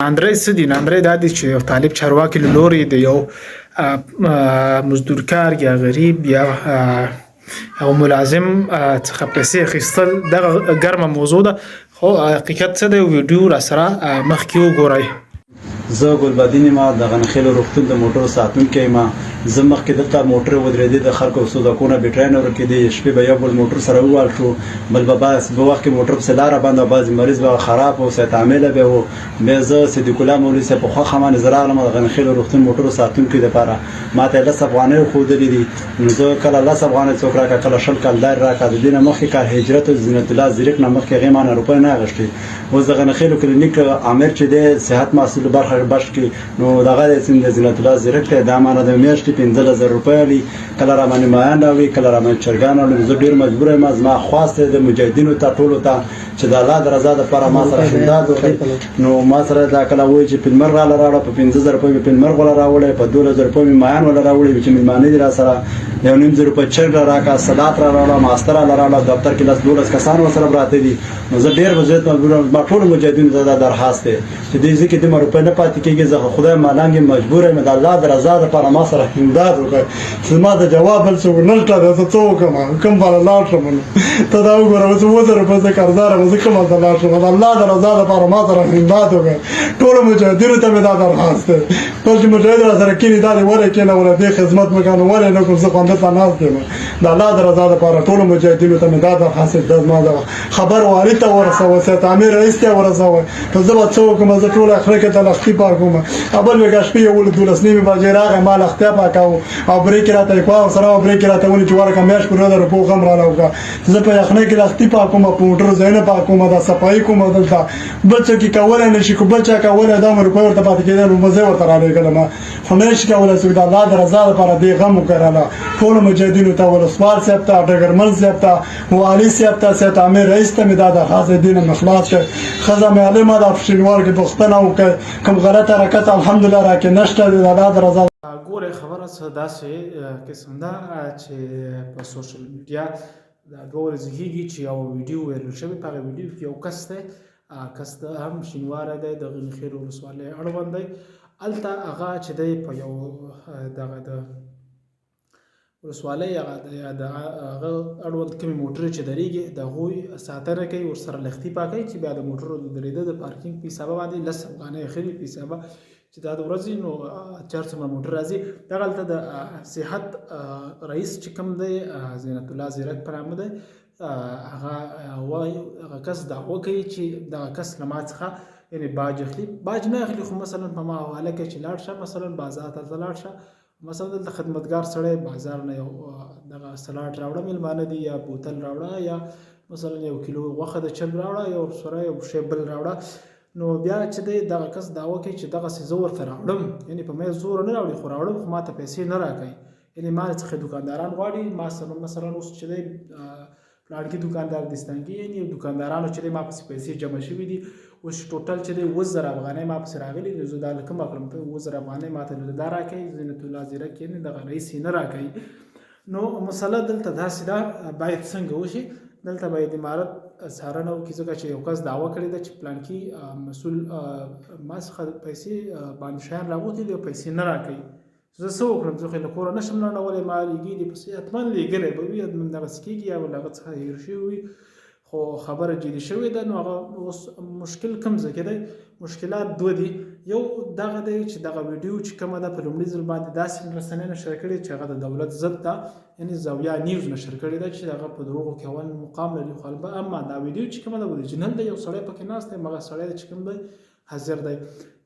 ناندرۍ څه دي؟ ناندرۍ دا دي چې یو طالب چارواکي له لوري د یو مزدورکار یا غریب یا او ملازم څخه پیسې اخیستل دغه ګرمه موضوع ده، خو حقیقت څه دی ویډیو را سره مخکې وګورئ. زه ګلبدین ما د غنخیل روغتون د موټر ساتونکی ما زه مخکې دلته موټر ودرېدې د خلکو سوداګونه بټرین ورکېدې شپې به یو بل موټر سره ووال شو بل به بس به وخت کې موټر پسې لاره بنده او بعضې مریض به خراب و صحت عامله به و بیا زه صدیق الله مولوي صاحب په خوښه باندې زه راغلم د غنخیل روغتون موټرو ساتونکي دپاره ما ته یې 10 افغانۍ ښودلې دي نو زه کله 10 افغانۍ څوک راکړه کله 20 کلدارې راکړه د دې نه مخکې کار هجرت زینت الله زیرک نه مخکې هغې ما نه روپۍ نه اخېستې اوس د غنخیلو کلینیک امیر چې دی صحت محصول برخه بشت کې نو دغه د زینت الله زیرک دی دا مانه د میاشتې 15000 روپۍ علي کله را باندې مایان راوړي کله را باندې چرګان راوړي زه ډېر مجبور یم زما خواست دی د مجاهدینو ته ټولو ته چې د الله د رضا دپاره ما سره امداد وکړي نو ما سره دا کله وایي چې پلمر راله راوړه په 15000 روپۍ مې پلمر غوله راوړی په 12000 روپۍ مې مایان وله راوړي چې مېلمانه دي را سره 1.5 روپۍ چرګ راکړه سلات را راوړه ماستر را راوړه دفتر کې 10-12 کسان ورسره پراته دي نو زه ډېر وضعیت مجبور یم ما ټولو مجاهدینو ته دا درخواست دی چې دې ځای کې دومره روپۍ نه پاتې کېږي زه خو خدای مالنګ یم مجبور یم د الله د رضا دپاره ما سره امداد وکړئ چې زما د جواب بل څوک نلته ده زه څه وکړم کوم بله لاړ شم نو ته دا وګوره اوس 2000 روپۍ زه قرضدار یم زه کوم هلته لاړ شم د الله د رضا دپاره ما سره امداد وکړئ ټولو مجاهدینو ته مې دا درخواست دی ټول چې مجاهد را سره کښېني دا دې ولې کښېنوله دې خدمت مې کوه نو ولې نه کوم زه خو همدلته ناست یم د الله د رضا دپاره ټولو مجاهدینو ته مې دا درخواست دی دا زما دغه خبر والي ته ورسوه سید امیر رئیس ته ورسوه نو زه به څه وکړم زه ټوله اخرکې ته لښتي پاکوم اول مې که شپې 11 نیمې بجې راغی ما لښتیا پاکوم او بریک یې راته یې کړه ورسره او بریک یې راته ونیو چې ورکه میاشت پر 2000 روپۍ غم راله وکړه زه په یخنۍ کې لښتي پاکوم په موټرو ځایونه پاکوم دا صفایي کوم دلته بل څوک یې کولی نه شي که بل چا کولی دا مې روپۍ ورته پاتې کېدل نو زه یې ورته رالېږلم خو نه شي کولی څوک د الله د رضا دپاره دې غم وکړله ټولو مجاهدینو ته ولسوال صاحب ته ډګرمن صاحب ته والي صاحب ته سید امیر رئیس ته مې دا درخواست دی دې نه مې خلاص کړئ ښځه مې عالمه ده په شینوار کې پوښتنه وکړئ کوم غلط حرکت الحمدلله راکې نشته د الله د رضا ګورئ خبره څه داسې قسم ده چې په سوشل میډیا دا 2 ورځې کېږي چې یو ویډیو وایرل شوی په هغه ویډیو کې یو کس دی کس هم شینواری دی د غنخیل ولسوالۍ اړوند دی هلته هغه چې دی په یو دغه د ولسوالۍ د هغه اړوند کومې موټرې چې درېږي د هغوی ساتنه کوي ورسره لښتي پاکوي چې بیا د موټرو د درېده د پارکینګ په حسابه باندې 10 افغانۍ اخلي په حسابه چې دا د ورځې نو 4 څومره موټر راځي دغه هلته د صحت رئیس چې کوم دی زینت الله زیرک په نامه دی هغه وایي هغه کس دعوه کوي چې دغه کس له ما څخه یعنې باج اخلي باج نه اخلي خو مثلا په ما حواله کوي چې لاړ شه مثلا بازار ته لاړ شه مثلا دلته خدمتګار سړی بازار نه یو دغه سلاډ راوړه مېلمانه دي یا بوتل راوړه یا مثلا 1 کیلو غوښه د چرګ راوړه یو سره یو شی بل راوړه نو بیا چې دی دغه کس دعوه کوي چې دغسې زه ورته راوړم یعنې په مې زور نه راوړي خو راوړم خو ما ته پیسې نه راکوي یعنې ما څخه دوکانداران غواړي ما سره مثلا اوس چې دی پلانکي دوکاندار دستانګي یعنې دوکاندارانو چې دی ما پسې پیسې جمع شوي دي اوس ټوټل چې دی 20,000 افغانۍ ما پسې راغلي نو زه دا له کومه کړم 20,000 افغانۍ ما ته دا راکوي زینت الله زیرک یعنې دغه رئیس یې نه راکوي نو مسله دلته داسې ده باید څنګه وشي دلته باید امارت څارنه وکړي ځکه چې یو کس دعوه کړې ده چې پلانکي مسؤل ما څخه پیسې باندې شیان راغوښتي دي او پیسې نه راکوي زه څه وکړم زه خو له کوره نشم لنډولی ما لیږي دي پسې حتما لیږلی به وي دغسې کېږي یا به له هغه څخه هېر شوي وي خو خبره جدي شوې ده نو هغه اوس مشکل کوم ځای کې دی مشکلات 2 دي یو دغه دی چې دغه ویډیو چې کومه ده په لومړي ځل باندې داسې رسنۍ نشر کړې چې هغه د دولت ضد ده یعنې زاویه نیوز نشر کړې ده چې هغه په دروغو کې اول مقام لري خو اما دا ویډیو چې کومه ده اوریجنل دی یو سړی پکې ناست دی هغه سړی چې کوم دی حاضر دی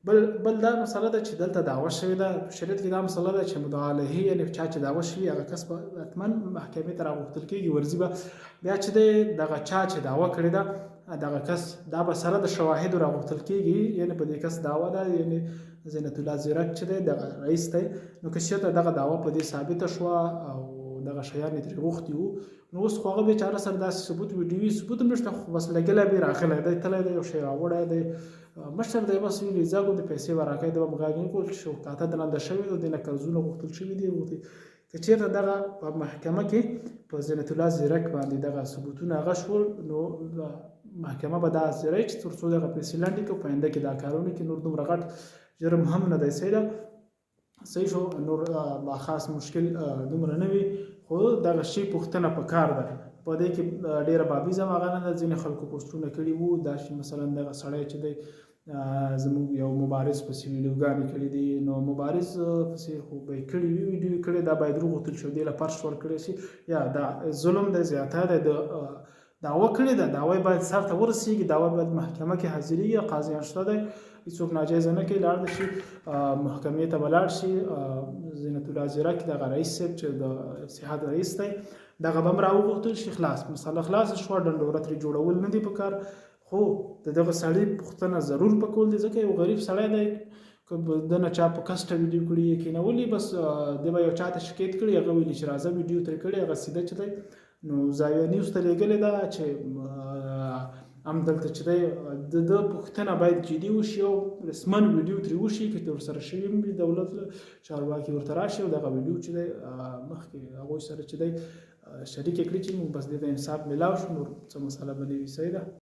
بل دا مسله ده چې دلته دعوه شوې ده په شریعت کې دا مسله ده چې مدعا علیه یعنې چا چې دعوه شوي هغه کس به حتما محکمې ته راغوښتل کېږي ورځي به بیا چې دی دغه چا چې دعوه کړې ده دغه کس دا به سره د شواهدو راغوښتل کېږي یعنې په دې کس دعوه ده یعنې زینت الله زیرک چې دی دغه رئیس دی نو که چېرته دغه دعوه په دې ثابته شوه او دغه شیان یې ترې غوښتي وو نو اوس خو هغه بیچاره سره داسې ثبوت ویډیوي ثبوت هم نشته خو بس لګېلی به یې راغلی دی تللی دی یو شی راوړی دی مشر دی بس ویلي ځه د پیسې به راکوي د به مغاګین کول چې شوکاته دننده شوي او دې نه قرضونه غوښتل شوي دي که چېرته دغه په محکمه کې په زینت الله زیرک باندې دغه ثبوتونه هغه شول نو محکمه به دا ځای چې تر څو دغه پیسې لنډې کړي په آینده کې دا کارونه کې نور دومره غټ جرم هم نه دی صحیح شو نور خاص مشکل دومره نه وي خو دغه شی پوښتنه پکار ده په دې کې ډېره بابیزه هغه نه ده ځینې خلکو پوسټونه کړي وو دا چې مثلا دغه سړی چې دی زموږ یو مبارز پسې ویډیوګانې کړي دي نو مبارز پسې خو به یې کړي وي ویډیو کړي دا باید وغوښتل شي دې له فرش ورکړی شي یا دا ظلم دی زیاته دی د دعوه کړې ده دعوه باید سر ته ورسیږي دعوه باید محکمه کې حاضرېږي قاضیان شته دی هېڅوک ناجایزه نه کوي لاړ شي محکمې ته به لاړ شي زینت الله زیرک دغه رئیس صاحب چې د اتحاد رئیس دی دغه به هم راوغوښتل شي خلاص مسله خلاصه شوه ډنډوره ترې جوړول نه دي پکار خو د دغه سړي پوښتنه ضرور پکول دي ځکه یو غریب سړی دی که د نه چا په کسټه ویډیو کړي یې کېنولي بس دی به یو چا ته شکایت کړي هغه ویلي چې راځه ویډیو ترې کړې هغه سیده چې دی نو زاویه نیوز ته لیږلې ده چې همدلته چې دی د پوښتنه باید جدي وشي او رسمن ویډیو ترې وشي که ورسره شوي هم وي دولت چارواکي ورته راشي او دغه ویډیو چې دی مخکې هغوی سره چې دی شریکې کړي چې موږ بس دې ته انصاف میلاو شو نور څه مسله به نه وي صحیح ده